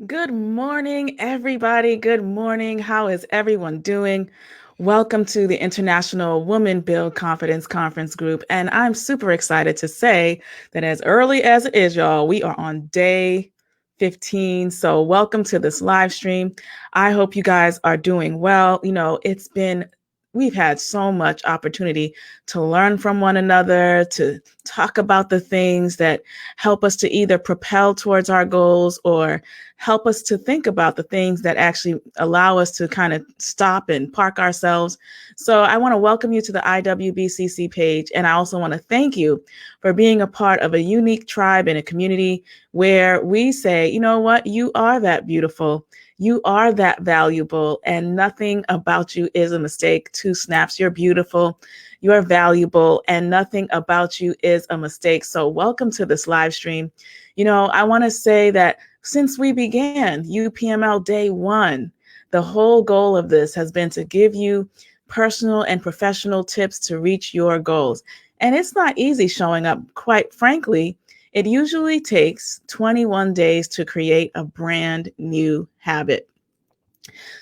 Good morning, everybody. Good morning. How is everyone doing? Welcome to the International Women Build Confidence Conference Group. And I'm super excited to say that as early as it is, y'all, we are on day 15. So welcome to this live stream. I hope you guys are doing well. We've had so much opportunity to learn from one another, to talk about the things that help us to either propel towards our goals or help us to think about the things that actually allow us to kind of stop and park ourselves. So I want to welcome you to the IWBCC page. And I also want to thank you for being a part of a unique tribe and a community where we say, you know what, you are that beautiful. You are that valuable, and nothing about you is a mistake. Two snaps, you're beautiful, you're valuable, and nothing about you is a mistake. So welcome to this live stream. I want to say that since we began UPML day one, the whole goal of this has been to give you personal and professional tips to reach your goals. And it's not easy showing up. Quite frankly, it usually takes 21 days to create a brand new habit.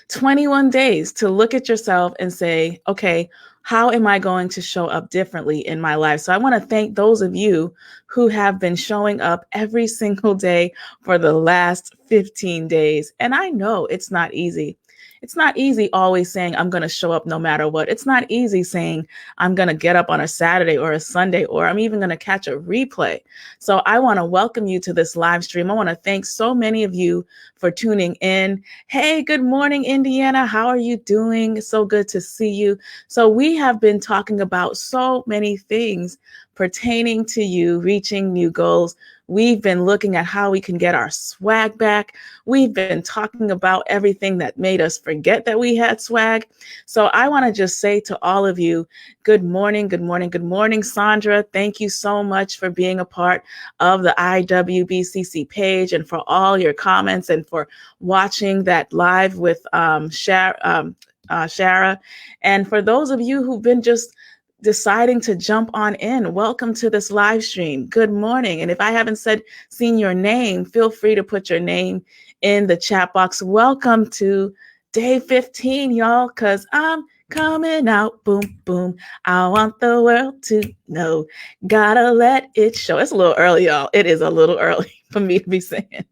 21 days to look at yourself and say, okay, how am I going to show up differently in my life? So I want to thank those of you who have been showing up every single day for the last 15 days. And I know it's not easy. It's not easy always saying, I'm going to show up no matter what. It's not easy saying, I'm going to get up on a Saturday or a Sunday, or I'm even going to catch a replay. So I want to welcome you to this live stream. I want to thank so many of you for tuning in. Hey, good morning, Indiana. How are you doing? It's so good to see you. So we have been talking about so many things pertaining to you reaching new goals. We've been looking at how we can get our swag back. We've been talking about everything that made us forget that we had swag. So I want to just say to all of you, good morning, good morning, good morning, Sandra. Thank you so much for being a part of the IWBCC page and for all your comments and for watching that live with Shara. And for those of you who've been just deciding to jump on in, welcome to this live stream. Good morning. And if I haven't seen your name, feel free to put your name in the chat box. Welcome to day 15, y'all, because I'm coming out. Boom, boom. I want the world to know. Gotta let it show. It's a little early, y'all. It is a little early for me to be saying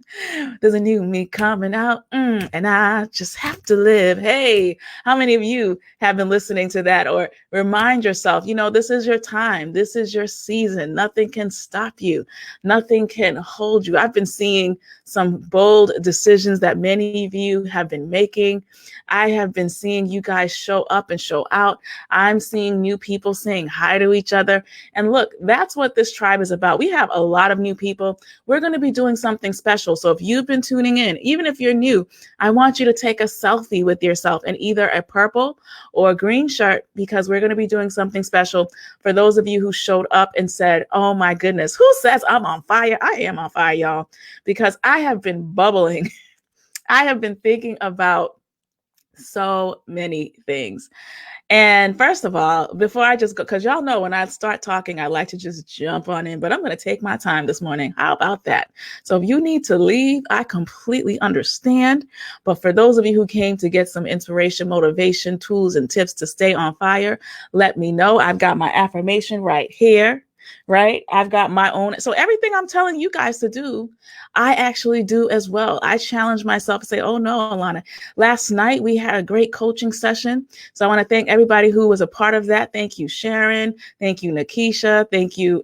there's a new me coming out, and I just have to live. Hey, how many of you have been listening to that? Or remind yourself, this is your time. This is your season. Nothing can stop you. Nothing can hold you. I've been seeing some bold decisions that many of you have been making. I have been seeing you guys show up and show out. I'm seeing new people saying hi to each other. And look, that's what this tribe is about. We have a lot of new people. We're going to be doing something special. So if you've been tuning in, even if you're new, I want you to take a selfie with yourself in either a purple or a green shirt, because we're going to be doing something special for those of you who showed up and said, oh my goodness, who says I'm on fire? I am on fire, y'all, because I have been bubbling. I have been thinking about so many things. And first of all, before I just go, because y'all know when I start talking, I like to just jump on in, but I'm going to take my time this morning. How about that? So if you need to leave, I completely understand. But for those of you who came to get some inspiration, motivation, tools, and tips to stay on fire, let me know. I've got my affirmation right here. Right? I've got my own. So everything I'm telling you guys to do, I actually do as well. I challenge myself to say, oh no, Allana, last night we had a great coaching session. So I want to thank everybody who was a part of that. Thank you, Sharon. Thank you, Nakisha. Thank you,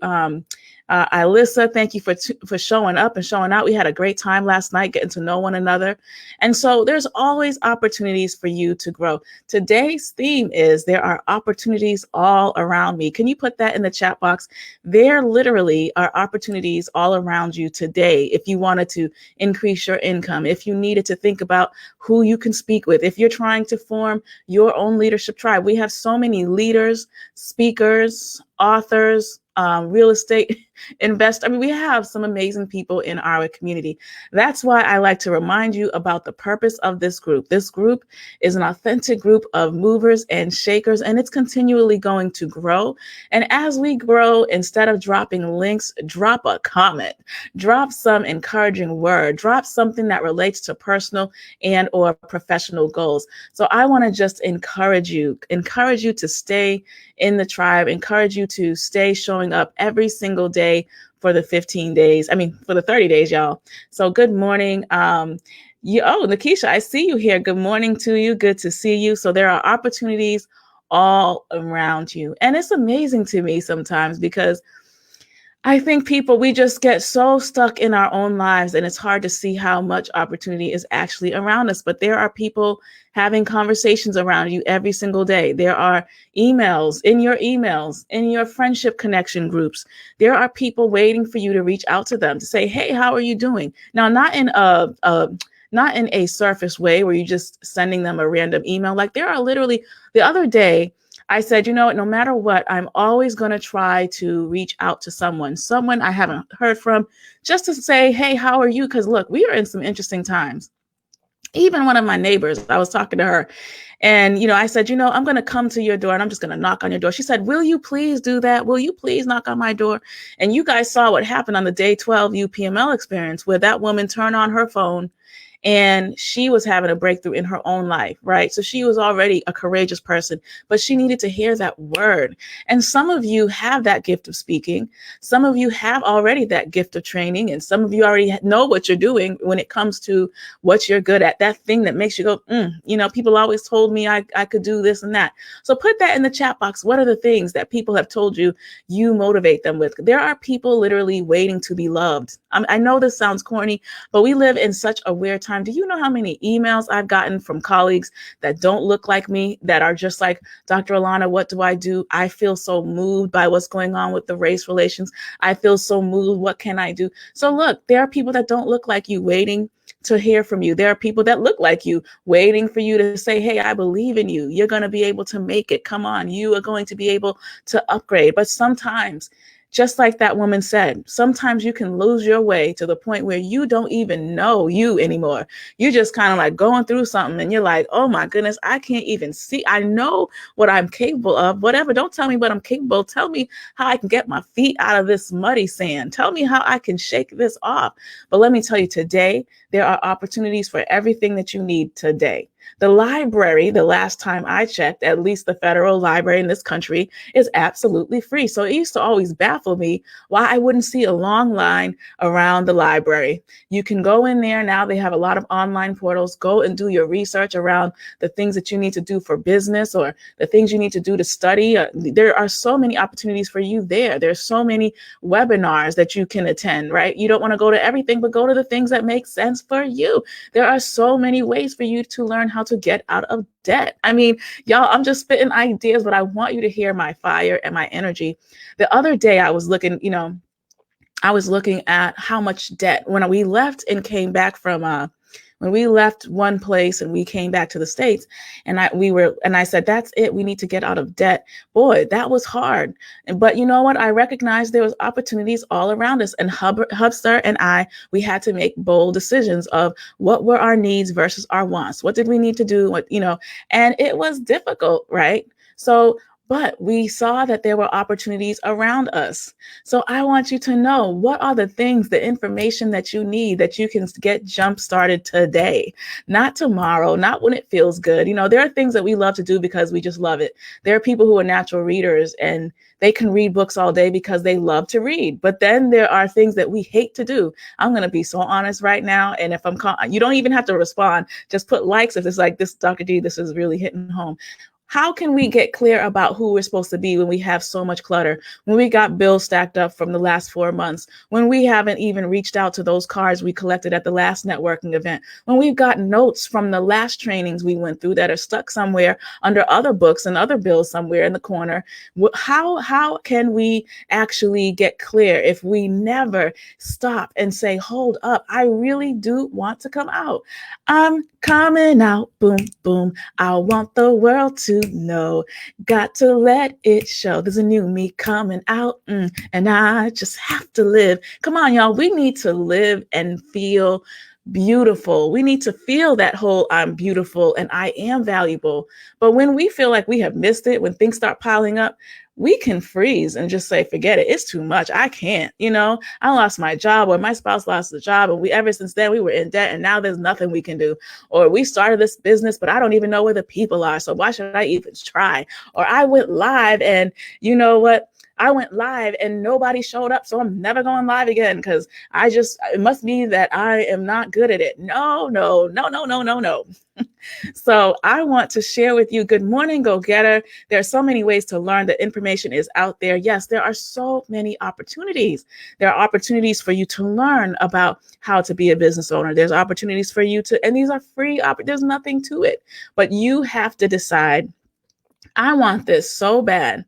Alyssa, thank you for showing up and showing out. We had a great time last night getting to know one another. And so there's always opportunities for you to grow. Today's theme is there are opportunities all around me. Can you put that in the chat box? There literally are opportunities all around you today. If you wanted to increase your income, if you needed to think about who you can speak with, if you're trying to form your own leadership tribe, we have so many leaders, speakers, authors, real estate invest. I mean, we have some amazing people in our community. That's why I like to remind you about the purpose of this group. This group is an authentic group of movers and shakers, and it's continually going to grow. And as we grow, instead of dropping links, drop a comment, drop some encouraging word, drop something that relates to personal and or professional goals. So I want to just encourage you to stay in the tribe, encourage you to stay showing up every single day for the 15 days. I mean, for the 30 days, y'all. So good morning. Nikisha, I see you here. Good morning to you. Good to see you. So there are opportunities all around you. And it's amazing to me sometimes because I think we just get so stuck in our own lives and it's hard to see how much opportunity is actually around us. But there are people having conversations around you every single day. There are emails, in your friendship connection groups. There are people waiting for you to reach out to them to say, hey, how are you doing? Now, not in a surface way where you're just sending them a random email. Like there are literally, the other day, I said, you know what, no matter what, I'm always going to try to reach out to someone I haven't heard from, just to say, hey, how are you? Because look, we are in some interesting times. Even one of my neighbors, I was talking to her and, I said, I'm going to come to your door and I'm just going to knock on your door. She said, will you please do that? Will you please knock on my door? And you guys saw what happened on the day 12 UPML experience where that woman turned on her phone and she was having a breakthrough in her own life, right? So she was already a courageous person, but she needed to hear that word. And some of you have that gift of speaking. Some of you have already that gift of training. And some of you already know what you're doing when it comes to what you're good at, that thing that makes you go, people always told me I could do this and that. So put that in the chat box. What are the things that people have told you motivate them with? There are people literally waiting to be loved. I know this sounds corny, but we live in such a weird time. Do you know how many emails I've gotten from colleagues that don't look like me, that are just like, Dr. Allana, what do I do? I feel so moved by what's going on with the race relations. I feel so moved. What can I do? So look, there are people that don't look like you waiting to hear from you. There are people that look like you waiting for you to say, hey, I believe in you. You're going to be able to make it. Come on. You are going to be able to upgrade. But sometimes, just like that woman said, sometimes you can lose your way to the point where you don't even know you anymore. You're just kind of like going through something and you're like, oh my goodness, I can't even see. I know what I'm capable of, whatever. Don't tell me what I'm capable of. Tell me how I can get my feet out of this muddy sand. Tell me how I can shake this off. But let me tell you, today, there are opportunities for everything that you need today. The library, the last time I checked, at least the federal library in this country, is absolutely free. So it used to always baffle me why I wouldn't see a long line around the library. You can go in there. Now they have a lot of online portals. Go and do your research around the things that you need to do for business or the things you need to do to study. There are so many opportunities for you there. There's so many webinars that you can attend, right? You don't want to go to everything, but go to the things that make sense for you. There are so many ways for you to learn how to get out of debt. I mean, y'all, I'm just spitting ideas, but I want you to hear my fire and my energy. The other day I was looking, at how much debt when we left and came back from when we left one place and we came back to the States, and I said, that's it. We need to get out of debt. Boy, that was hard. But you know what? I recognized there was opportunities all around us, and Hubster and we had to make bold decisions of what were our needs versus our wants. What did we need to do? And it was difficult, right? But we saw that there were opportunities around us. So I want you to know, what are the things, the information that you need that you can get jump started today, not tomorrow, not when it feels good. There are things that we love to do because we just love it. There are people who are natural readers and they can read books all day because they love to read. But then there are things that we hate to do. I'm going to be so honest right now. And if you don't even have to respond, just put likes if it's like, this, Dr. G, this is really hitting home. How can we get clear about who we're supposed to be when we have so much clutter, when we got bills stacked up from the last 4 months, when we haven't even reached out to those cards we collected at the last networking event, when we've got notes from the last trainings we went through that are stuck somewhere under other books and other bills somewhere in the corner? How can we actually get clear if we never stop and say, hold up, I really do want to come out. I'm coming out, boom, boom. I want the world to to know. Got to let it show. There's a new me coming out, and I just have to live. Come on, y'all. We need to live and feel beautiful. We need to feel that whole I'm beautiful and I am valuable. But when we feel like we have missed it, when things start piling up, we can freeze and just say, forget it. It's too much. I can't, I lost my job, or my spouse lost the job. And ever since then, we were in debt, and now there's nothing we can do. Or we started this business, but I don't even know where the people are. So why should I even try? Or I went live, and you know what? I went live and nobody showed up, so I'm never going live again because it must be that I am not good at it. No. So I want to share with you, good morning, go-getter. There are so many ways to learn. The information is out there. Yes, there are so many opportunities. There are opportunities for you to learn about how to be a business owner. There's opportunities for you and these are free. There's nothing to it, but you have to decide, I want this so bad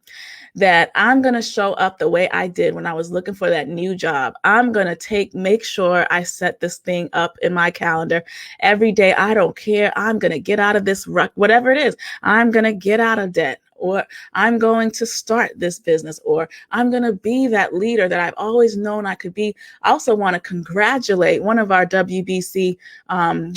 that I'm going to show up the way I did when I was looking for that new job. I'm going to make sure I set this thing up in my calendar every day. I don't care. I'm going to get out of this rut, whatever it is. I'm going to get out of debt, or I'm going to start this business, or I'm going to be that leader that I've always known I could be. I also want to congratulate one of our WBC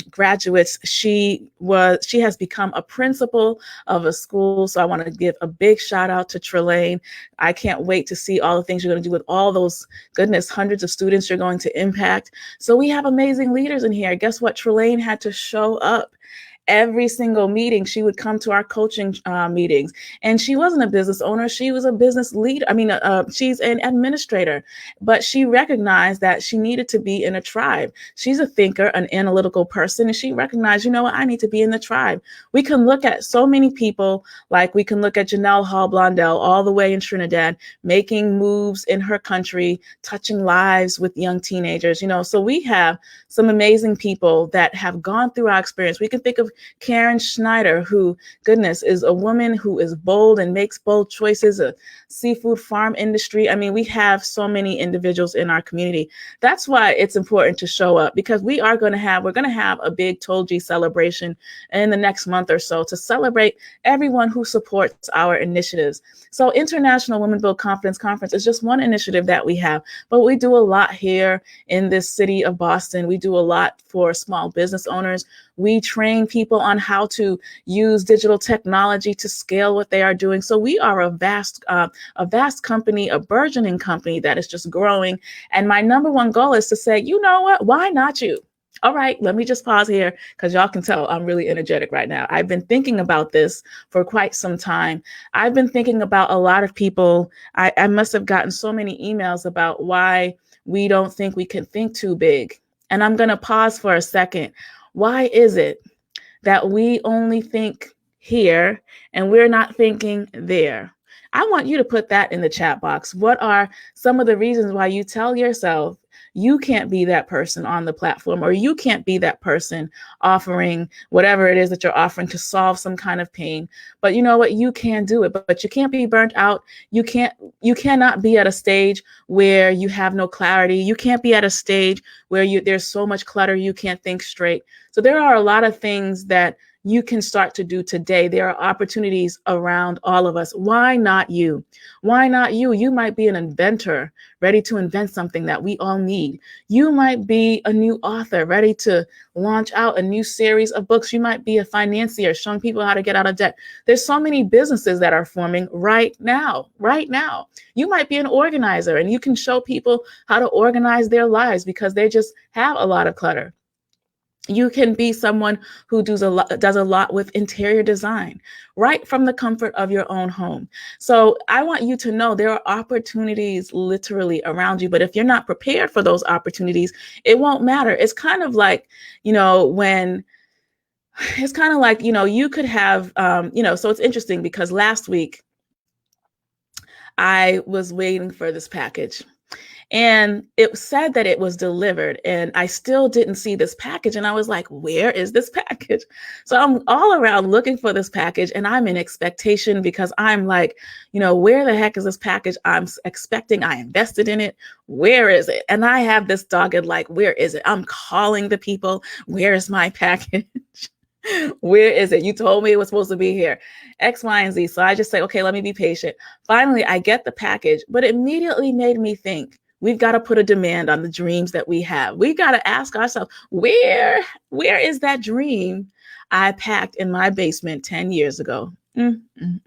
graduates. She has become a principal of a school. So I want to give a big shout out to Trelane. I can't wait to see all the things you're going to do with all those, hundreds of students you're going to impact. So we have amazing leaders in here. Guess what? Trelane had to show up. Every single meeting, she would come to our coaching meetings, and she wasn't a business owner. She was a business leader. She's an administrator, but she recognized that she needed to be in a tribe. She's a thinker, an analytical person, and she recognized, I need to be in the tribe. We can look at so many people, like we can look at Janelle Hall Blondell, all the way in Trinidad, making moves in her country, touching lives with young teenagers, so we have some amazing people that have gone through our experience. We can think of Karen Schneider, who, is a woman who is bold and makes bold choices, a seafood farm industry. We have so many individuals in our community. That's why it's important to show up, because we're going to have a big Tolji celebration in the next month or so to celebrate everyone who supports our initiatives. So International Women Build Confidence Conference is just one initiative that we have, but we do a lot here in this city of Boston. We do a lot for small business owners. We train people on how to use digital technology to scale what they are doing. So we are a vast company, a burgeoning company that is just growing. And my number one goal is to say, you know what? Why not you? All right, let me just pause here because y'all can tell I'm really energetic right now. I've been thinking about this for quite some time. I've been thinking about a lot of people. I must have gotten so many emails about why we don't think we can think too big. And I'm going to pause for a second. Why is it that we only think here and we're not thinking there? I want you to put that in the chat box. What are some of the reasons why you tell yourself you can't be that person on the platform, or you can't be that person offering whatever it is that you're offering to solve some kind of pain? But you know what? You can do it, but you can't be burnt out. You cannot be at a stage where you have no clarity. You can't be at a stage where there's so much clutter you can't think straight. So there are a lot of things that you can start to do today. There are opportunities around all of us. Why not you? Why not you? You might be an inventor ready to invent something that we all need. You might be a new author ready to launch out a new series of books. You might be a financier showing people how to get out of debt. There's so many businesses that are forming right now. You might be an organizer, and you can show people how to organize their lives because they just have a lot of clutter. You can be someone who does a lot with interior design, right from the comfort of your own home. So I want you to know there are opportunities literally around you, but if you're not prepared for those opportunities, it won't matter. It's kind of like, you could have, so it's interesting because last week I was waiting for this package. And it said that it was delivered, and I still didn't see this package. And I was like, where is this package? So I'm all around looking for this package, and I'm in expectation because I'm like, where the heck is this package? I'm expecting, I invested in it. Where is it? And I have this dogged, like, where is it? I'm calling the people. Where is my package? Where is it? You told me it was supposed to be here. X, Y, and Z. So I just say, okay, let me be patient. Finally, I get the package, but it immediately made me think, we've got to put a demand on the dreams that we have. We got to ask ourselves, where is that dream I packed in my basement 10 years ago? Mm-mm.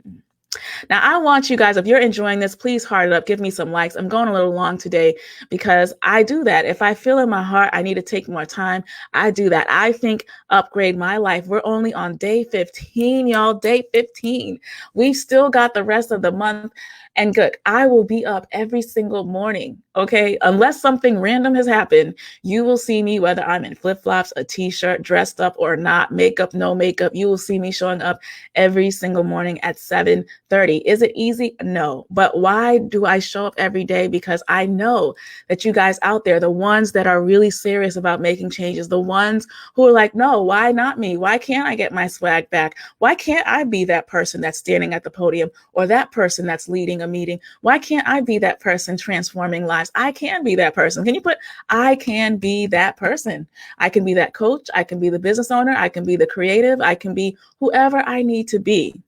Now, I want you guys, if you're enjoying this, please heart it up. Give me some likes. I'm going a little long today because I do that. If I feel in my heart I need to take more time, I do that. I think upgrade my life. We're only on day 15, y'all. Day 15. We've still got the rest of the month. And good, I will be up every single morning, okay? Unless something random has happened, you will see me whether I'm in flip-flops, a t-shirt, dressed up or not, makeup, no makeup. You will see me showing up every single morning at 7:30. Is it easy? No. But why do I show up every day? Because I know that you guys out there, the ones that are really serious about making changes, the ones who are like, no, why not me? Why can't I get my swag back? Why can't I be that person that's standing at the podium or that person that's leading a meeting? Why can't I be that person transforming lives? I can be that person. Can you put, I can be that person. I can be that coach. I can be the business owner. I can be the creative. I can be whoever I need to be.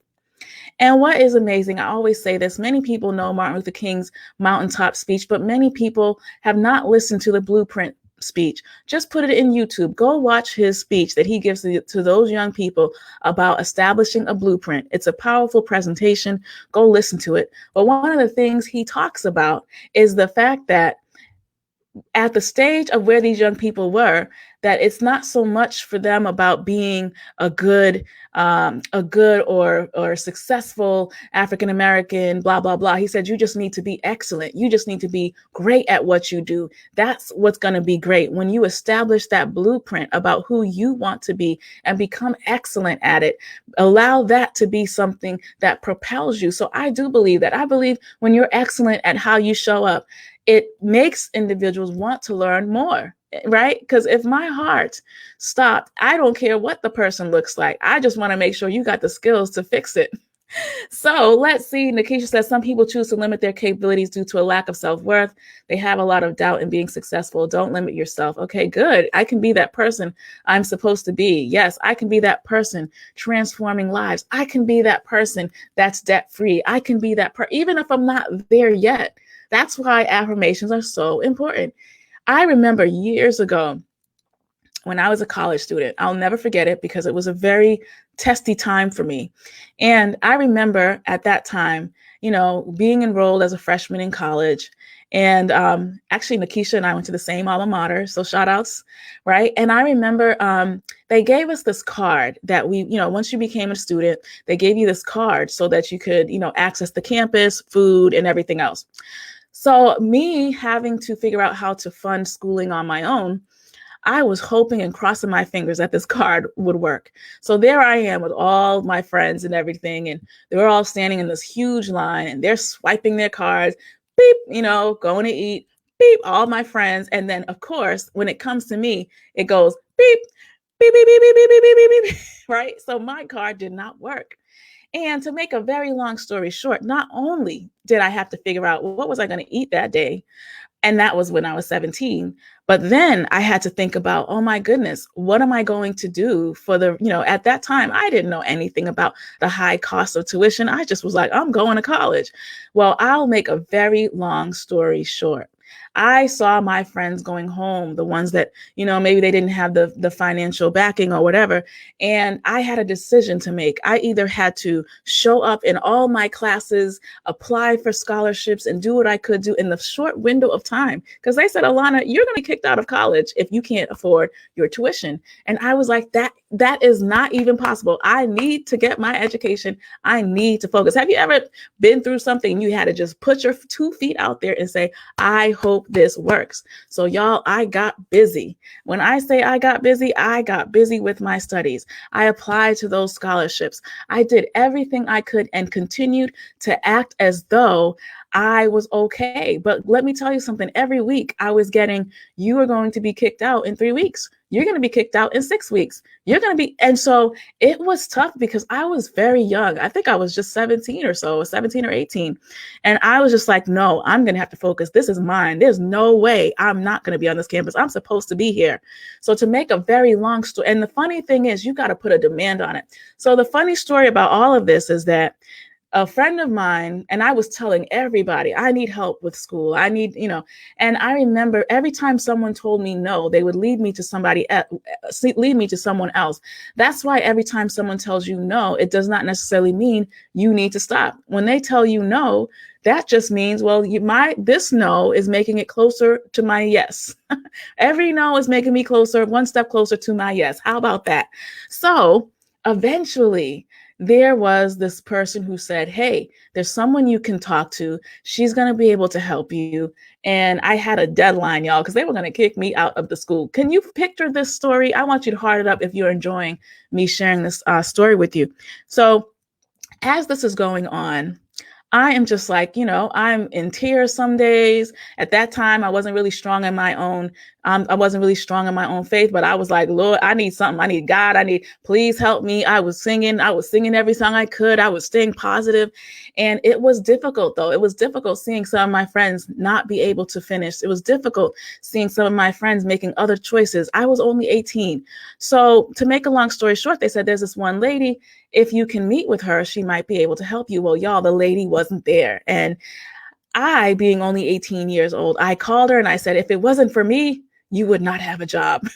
And what is amazing, I always say this, many people know Martin Luther King's mountaintop speech, but many people have not listened to the blueprint speech. Just put it in YouTube. Go watch his speech that he gives to those young people about establishing a blueprint. It's a powerful presentation. Go listen to it. But one of the things he talks about is the fact that at the stage of where these young people were, that it's not so much for them about being a good or successful African American, blah blah blah. He said you just need to be excellent. You just need to be great at what you do. That's what's going to be great when you establish that blueprint about who you want to be and become excellent at it. Allow that to be something that propels you. So I do believe that. I believe when you're excellent at how you show up, it makes individuals want to learn more, right? Because if my heart stopped, I don't care what the person looks like. I just want to make sure you got the skills to fix it. So let's see. Nikisha says some people choose to limit their capabilities due to a lack of self-worth. They have a lot of doubt in being successful. Don't limit yourself. Okay, good. I can be that person I'm supposed to be. Yes, I can be that person transforming lives. I can be that person that's debt-free. I can be that even if I'm not there yet. That's why affirmations are so important. I remember years ago when I was a college student, I'll never forget it because it was a very testy time for me. And I remember at that time, being enrolled as a freshman in college. And actually, Nikisha and I went to the same alma mater. So shout outs, right? And I remember they gave us this card that we, once you became a student, they gave you this card so that you could, access the campus, food, and everything else. So me having to figure out how to fund schooling on my own, I was hoping and crossing my fingers that this card would work. So there I am with all my friends and everything. And they were all standing in this huge line and they're swiping their cards, beep, going to eat, beep, all my friends. And then, of course, when it comes to me, it goes beep, beep, beep, beep, beep, beep, beep, beep, beep, beep, right? So my card did not work. And to make a very long story short, not only did I have to figure out what was I going to eat that day, and that was when I was 17, but then I had to think about, oh my goodness, what am I going to do for at that time, I didn't know anything about the high cost of tuition. I just was like, I'm going to college. Well, I'll make a very long story short. I saw my friends going home, the ones that, maybe they didn't have the financial backing or whatever. And I had a decision to make. I either had to show up in all my classes, apply for scholarships, and do what I could do in the short window of time. Because they said, Allana, you're going to be kicked out of college if you can't afford your tuition. And I was like, that is not even possible. I need to get my education. I need to focus. Have you ever been through something and you had to just put your 2 feet out there and say, I hope this works? So y'all, I got busy. When I say I got busy with my studies. I applied to those scholarships. I did everything I could and continued to act as though I was okay. But let me tell you something. Every week I was getting, you are going to be kicked out in 3 weeks. You're going to be kicked out in 6 weeks. You're going to be, and so it was tough because I was very young. I think I was just 17 or so, 17 or 18. And I was just like, no, I'm going to have to focus. This is mine. There's no way I'm not going to be on this campus. I'm supposed to be here. So to make a very long story, and the funny thing is you got to put a demand on it. So the funny story about all of this is that a friend of mine, and I was telling everybody, I need help with school. I need, and I remember every time someone told me no, they would lead me to lead me to someone else. That's why every time someone tells you no, it does not necessarily mean you need to stop. When they tell you no, that just means, well, this no is making it closer to my yes. Every no is making me closer, one step closer to my yes. How about that? So eventually, there was this person who said, hey, there's someone you can talk to. She's going to be able to help you. And I had a deadline, y'all, because they were going to kick me out of the school. Can you picture this story? I want you to heart it up if you're enjoying me sharing this story with you. So as this is going on, I am just like, I'm in tears some days. At that time, I wasn't really strong in my own. I wasn't really strong in my own faith, but I was like, Lord, I need something. I need God. Please help me. I was singing every song I could. I was staying positive. And it was difficult, though. It was difficult seeing some of my friends not be able to finish. It was difficult seeing some of my friends making other choices. I was only 18. So to make a long story short, they said, there's this one lady. If you can meet with her, she might be able to help you. Well, y'all, the lady wasn't there. And I, being only 18 years old, I called her and I said, if it wasn't for me, you would not have a job.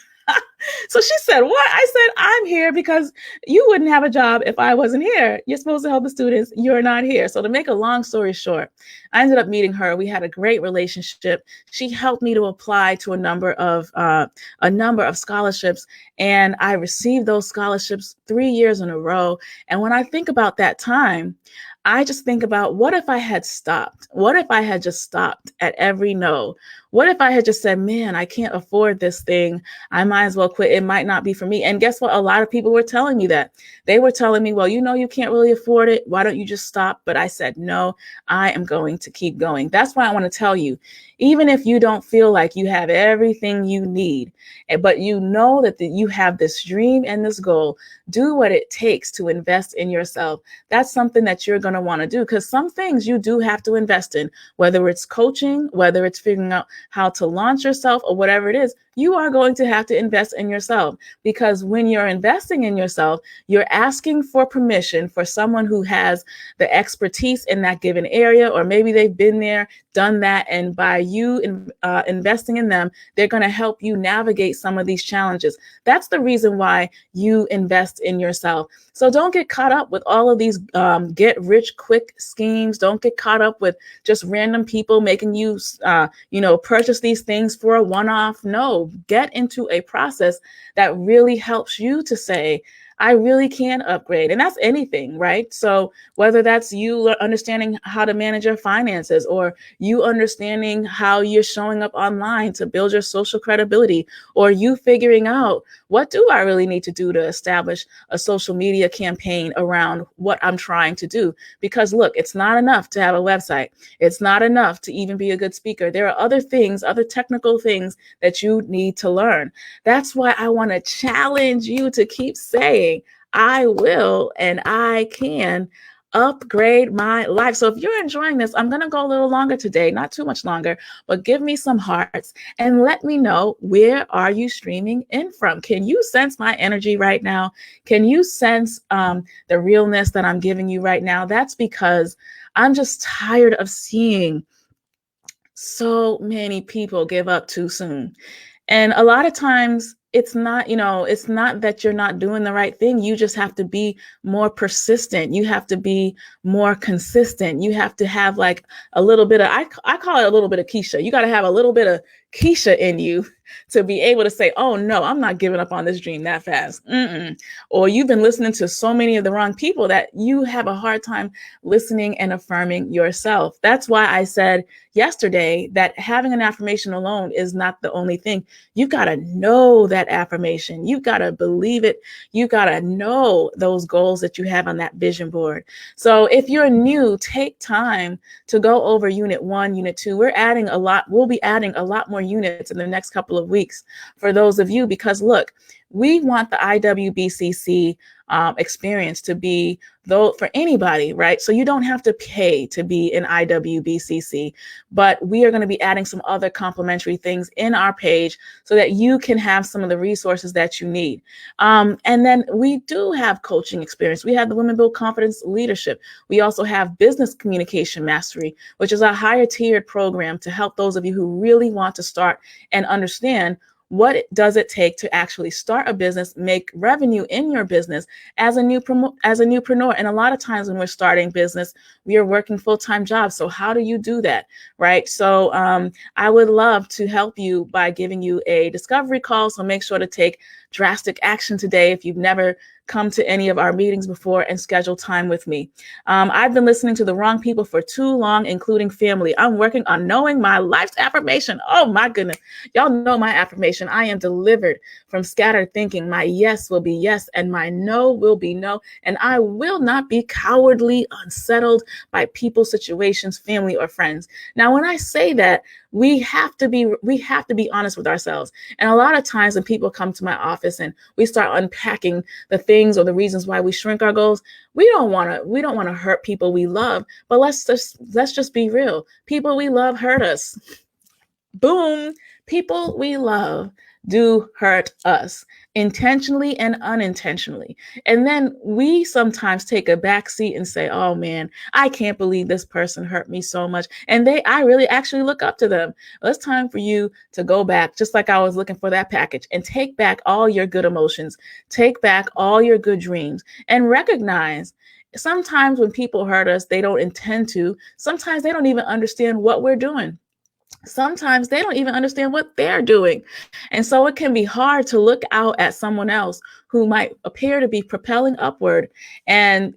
So she said, what? I said, I'm here because you wouldn't have a job if I wasn't here. You're supposed to help the students. You're not here. So to make a long story short, I ended up meeting her. We had a great relationship. She helped me to apply to a number of scholarships, and I received those scholarships 3 years in a row. And when I think about that time, I just think about, what if I had stopped? What if I had just stopped at every no? What if I had just said, man, I can't afford this thing. I might as well quit. It might not be for me. And guess what? A lot of people were telling me that. They were telling me, well, you can't really afford it. Why don't you just stop? But I said, no, I am going to keep going. That's why I want to tell you, even if you don't feel like you have everything you need, but you know that you have this dream and this goal, do what it takes to invest in yourself. That's something that you're going to want to do, because some things you do have to invest in, whether it's coaching, whether it's figuring out how to launch yourself, or whatever it is. You are going to have to invest in yourself, because when you're investing in yourself, you're asking for permission for someone who has the expertise in that given area, or maybe they've been there, done that. And by you investing in them, they're going to help you navigate some of these challenges. That's the reason why you invest in yourself. So don't get caught up with all of these get rich quick schemes. Don't get caught up with just random people making you, purchase these things for a one-off. No, get into a process that really helps you to say, I really can upgrade. And that's anything, right? So whether that's you understanding how to manage your finances, or you understanding how you're showing up online to build your social credibility, or you figuring out, what do I really need to do to establish a social media campaign around what I'm trying to do? Because look, it's not enough to have a website. It's not enough to even be a good speaker. There are other things, other technical things that you need to learn. That's why I want to challenge you to keep saying, I will and I can upgrade my life. So if you're enjoying this, I'm going to go a little longer today, not too much longer, but give me some hearts and let me know, where are you streaming in from? Can you sense my energy right now? Can you sense the realness that I'm giving you right now? That's because I'm just tired of seeing so many people give up too soon. And a lot of times it's not that you're not doing the right thing. You just have to be more persistent. You have to be more consistent. You have to have like a little bit of, I call it a little bit of Keisha. You got to have a little bit of Keisha in you to be able to say, oh no, I'm not giving up on this dream that fast. Or you've been listening to so many of the wrong people that you have a hard time listening and affirming yourself. That's why I said yesterday that having an affirmation alone is not the only thing. You've got to know that affirmation. You've got to believe it. You got to know those goals that you have on that vision board. So if you're new, take time to go over unit 1, unit 2. We'll be adding a lot more units in the next couple of weeks for those of you, because look, we want the IWBCC experience to be though for anybody, right? So you don't have to pay to be in IWBCC, but we are going to be adding some other complimentary things in our page so that you can have some of the resources that you need. And then we do have coaching experience. We have the Women Build Confidence Leadership. We also have Business Communication Mastery, which is a higher tiered program to help those of you who really want to start and understand what does it take to actually start a business, make revenue in your business as a newpreneur. And a lot of times when we're starting business, we are working full-time jobs. So how do you do that, right? So I would love to help you by giving you a discovery call. So make sure to take drastic action today if you've never come to any of our meetings before and schedule time with me. I've been listening to the wrong people for too long, including family. I'm working on knowing my life's affirmation. Oh my goodness. Y'all know my affirmation. I am delivered from scattered thinking. My yes will be yes and my no will be no. And I will not be cowardly, unsettled by people, situations, family, or friends. Now, when I say that, we have to be honest with ourselves. And a lot of times when people come to my office and we start unpacking the things or the reasons why we shrink our goals, we don't want to hurt people we love, but let's just be real. People we love hurt us. Boom. People we love do hurt us intentionally and unintentionally. And then we sometimes take a back seat and say, oh man, I can't believe this person hurt me so much. And I really actually look up to them. Well, it's time for you to go back, just like I was looking for that package, and take back all your good emotions, take back all your good dreams, and recognize sometimes when people hurt us, they don't intend to. Sometimes they don't even understand what we're doing. Sometimes they don't even understand what they're doing. And so it can be hard to look out at someone else who might appear to be propelling upward. And,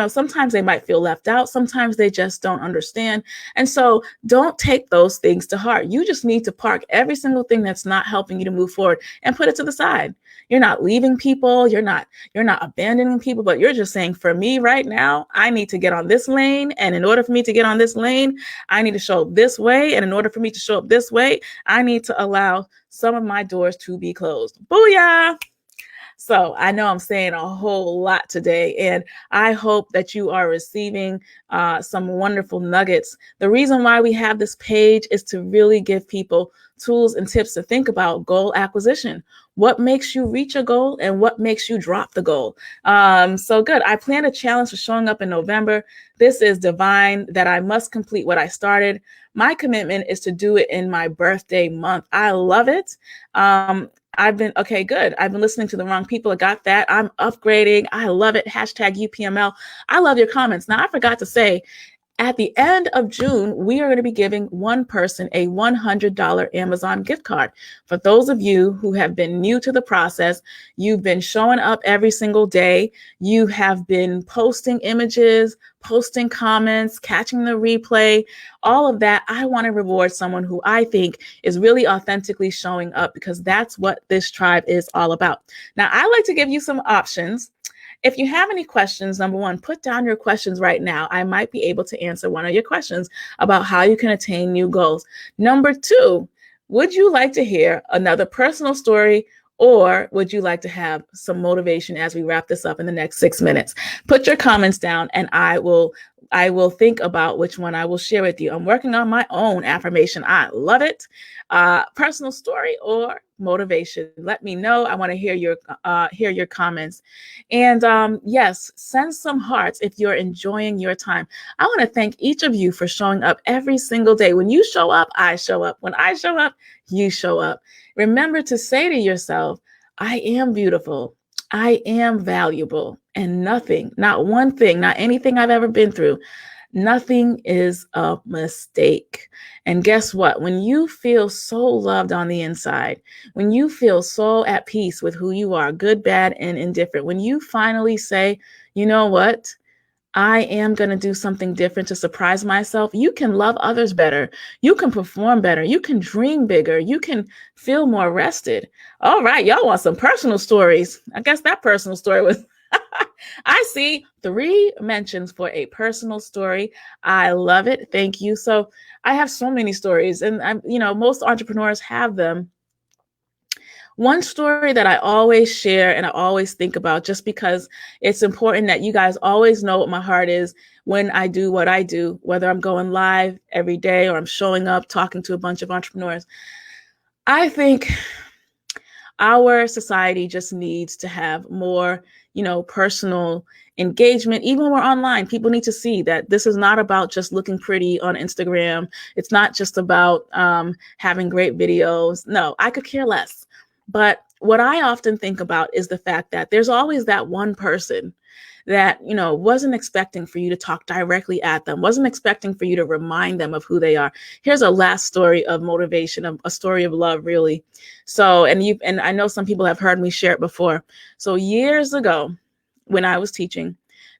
sometimes they might feel left out. Sometimes they just don't understand. And so don't take those things to heart. You just need to park every single thing that's not helping you to move forward and put it to the side. You're not leaving people. You're not abandoning people, but you're just saying, for me right now, I need to get on this lane. And in order for me to get on this lane, I need to show up this way. And in order for me to show up this way, I need to allow some of my doors to be closed. Booyah! So I know I'm saying a whole lot today, and I hope that you are receiving some wonderful nuggets. The reason why we have this page is to really give people tools and tips to think about goal acquisition. What makes you reach a goal and what makes you drop the goal? So good. I plan a challenge for showing up in November. This is divine that I must complete what I started. My commitment is to do it in my birthday month. I love it. Okay, good. I've been listening to the wrong people. I got that. I'm upgrading. I love it. Hashtag UPML. I love your comments. Now, I forgot to say, at the end of June, we are going to be giving one person a $100 Amazon gift card. For those of you who have been new to the process, you've been showing up every single day. You have been posting images, posting comments, catching the replay, all of that. I want to reward someone who I think is really authentically showing up, because that's what this tribe is all about. Now, I like to give you some options. If you have any questions, number one, put down your questions right now. I might be able to answer one of your questions about how you can attain new goals. Number two, would you like to hear another personal story, or would you like to have some motivation as we wrap this up in the next 6 minutes? Put your comments down and I will think about which one I will share with you. I'm working on my own affirmation. I love it. Personal story or motivation. Let me know. I want to hear your comments. And yes, send some hearts if you're enjoying your time. I want to thank each of you for showing up every single day. When you show up, I show up. When I show up, you show up. Remember to say to yourself, I am beautiful. I am valuable, and nothing, not one thing, not anything I've ever been through, nothing is a mistake. And guess what? When you feel so loved on the inside, when you feel so at peace with who you are, good, bad, and indifferent, when you finally say, you know what? I am going to do something different to surprise myself. You can love others better. You can perform better. You can dream bigger. You can feel more rested. All right, y'all want some personal stories. I guess that personal story was I see 3 mentions for a personal story. I love it. Thank you. So I have so many stories, and most entrepreneurs have them. One story that I always share and I always think about, just because it's important that you guys always know what my heart is when I do what I do, whether I'm going live every day or I'm showing up talking to a bunch of entrepreneurs. I think our society just needs to have more, personal engagement. Even when we're online, people need to see that this is not about just looking pretty on Instagram. It's not just about having great videos. No, I could care less. But what I often think about is the fact that there's always that one person that, wasn't expecting for you to talk directly at them, wasn't expecting for you to remind them of who they are. Here's a last story of motivation, a story of love, really. So, and I know some people have heard me share it before. So years ago, when I was teaching,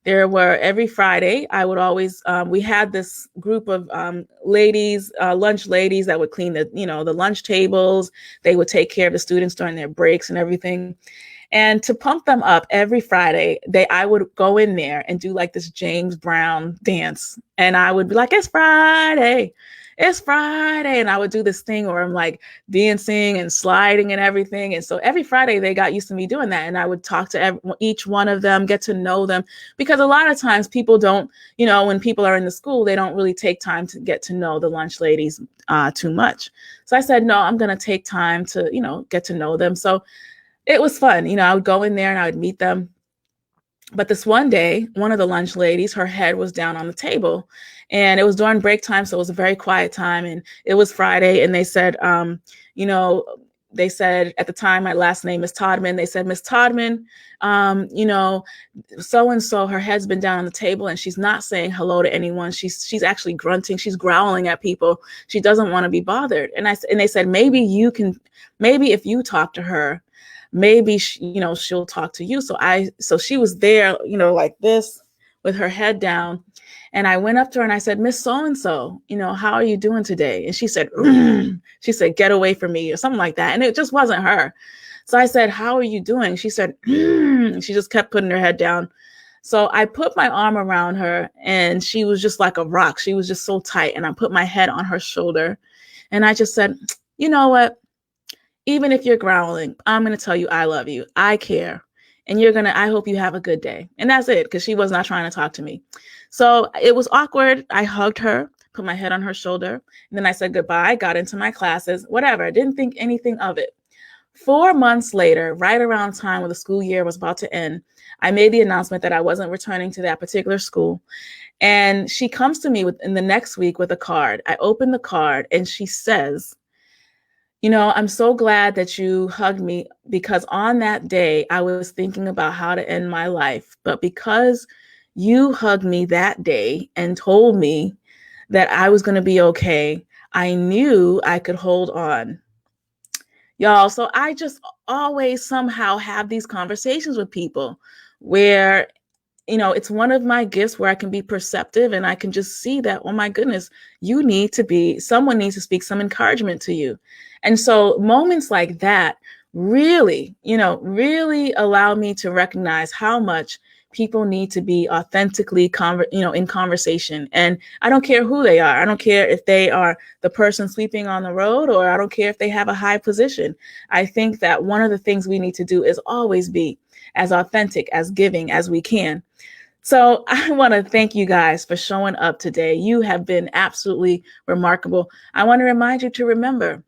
there were every Friday, I would always, we had this group of ladies, lunch ladies that would clean the lunch tables. They would take care of the students during their breaks and everything. And to pump them up every Friday, I would go in there and do like this James Brown dance. And I would be like, it's Friday. And I would do this thing where I'm like dancing and sliding and everything. And so every Friday they got used to me doing that. And I would talk to each one of them, get to know them, because a lot of times people don't, when people are in the school, they don't really take time to get to know the lunch ladies too much. So I said, no, I'm going to take time to, get to know them. So it was fun. I would go in there and I would meet them. But this one day, one of the lunch ladies, her head was down on the table, and it was during break time. So it was a very quiet time, and it was Friday. And they said, they said at the time, my last name is Todman. They said, Miss Todman, so-and-so, her head's been down on the table and she's not saying hello to anyone. She's actually grunting. She's growling at people. She doesn't want to be bothered. And they said, maybe if you talk to her, maybe she'll talk to you. So she was there, like this with her head down. And I went up to her and I said, Miss So-and-so, how are you doing today? And she said, she said, get away from me, or something like that. And it just wasn't her. So I said, how are you doing? She said, she just kept putting her head down. So I put my arm around her and she was just like a rock. She was just so tight. And I put my head on her shoulder and I just said, you know what? Even if you're growling, I'm going to tell you, I love you. I care. And I hope you have a good day. And that's it, because she was not trying to talk to me. So it was awkward. I hugged her, put my head on her shoulder. And then I said goodbye, got into my classes, whatever. I didn't think anything of it. 4 months later, right around time when the school year was about to end, I made the announcement that I wasn't returning to that particular school. And she comes to me in the next week with a card. I open the card and she says, I'm so glad that you hugged me, because on that day, I was thinking about how to end my life. But because you hugged me that day and told me that I was going to be okay, I knew I could hold on. Y'all, so I just always somehow have these conversations with people where it's one of my gifts where I can be perceptive and I can just see that, oh my goodness, someone needs to speak some encouragement to you. And so moments like that really allow me to recognize how much people need to be authentically in conversation. And I don't care who they are. I don't care if they are the person sweeping on the road, or I don't care if they have a high position. I think that one of the things we need to do is always be as authentic, as giving as we can. So I want to thank you guys for showing up today. You have been absolutely remarkable. I want to remind you to remember,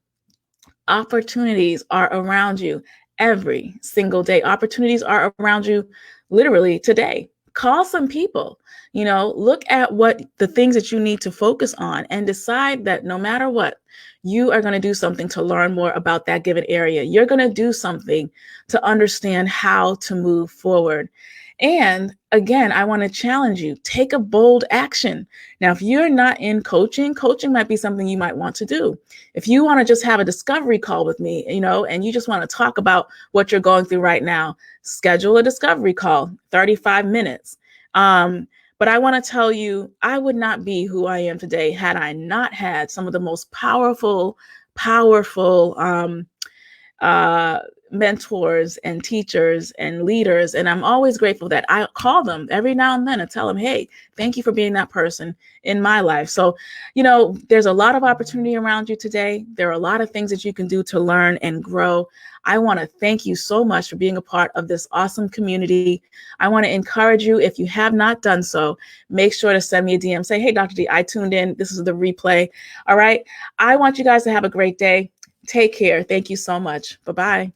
opportunities are around you every single day. Opportunities are around you literally today. Call some people, look at what the things that you need to focus on and decide that no matter what, you are going to do something to learn more about that given area. You're going to do something to understand how to move forward. And again, I want to challenge you, take a bold action. Now, if you're not in coaching might be something you might want to do. If you want to just have a discovery call with me, and you just want to talk about what you're going through right now, schedule a discovery call, 35 minutes. But I want to tell you, I would not be who I am today had I not had some of the most powerful mentors and teachers and leaders. And I'm always grateful that I call them every now and then and tell them, hey, thank you for being that person in my life. So, there's a lot of opportunity around you today. There are a lot of things that you can do to learn and grow. I want to thank you so much for being a part of this awesome community. I want to encourage you, if you have not done so, make sure to send me a DM. Say, hey, Dr. D, I tuned in. This is the replay. All right. I want you guys to have a great day. Take care. Thank you so much. Bye-bye.